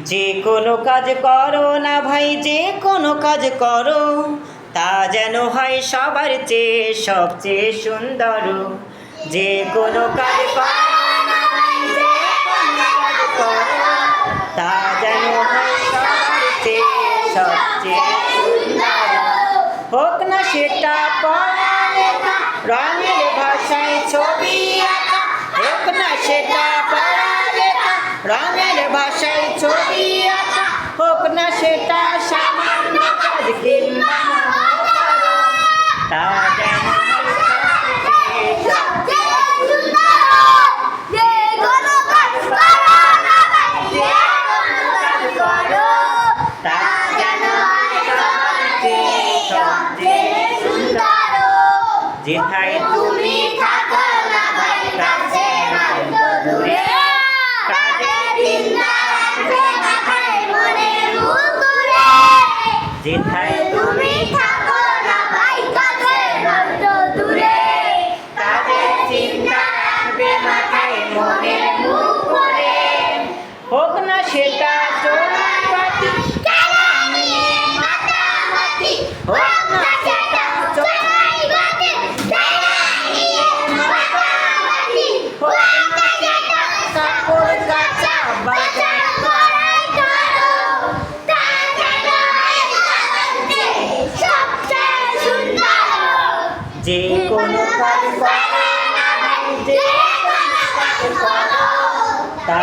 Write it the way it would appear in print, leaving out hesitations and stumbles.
যে কোনো কাজ করো না ভাই, যে কোনো কাজ করো, তা যেন হয় সবার চেয়ে সবচেয়ে সুন্দর। যে কোনো কাজ করো না ভাই, যে কোনো কাজ করো, তা যেন হয় সবার চেয়ে সবচেয়ে সুন্দর। হোক না সেটা পড়ালেখা, রঙের ভাষায় ছবি আঁকা, হোক না সেটা পড়ালেখা, রঙের ভাষায় ছবি আঁকা, হোক না সেটা সামান্য কাজ কিংবা তা যেন যেথায় তুমি থাকো না ভাই কাছে নয়তো দূরে, কাজের চিন্তা রাখবে মাথায় মনের ভুতুরে। যেথায় তুমি থাকো না ভাই কাছে নয়তো দূরে, কাজের চিন্তা রাখবে মাথায় মনের ভুতুরে। হোক না সেটা চোরাবাজি, খেলা নিয়ে মাতামাতি, হোক না সেটা চোরাবাজি, খেলা নিয়ে মাতামাতি, হোক না সেটা কাপড় কাচা বাজার করাই করো, তা যেন হয় সবার চেয়ে সবচেয়ে সুন্দর। যে কোনো কাজ করো না ভাই, যে কোনো কাজ করো, তা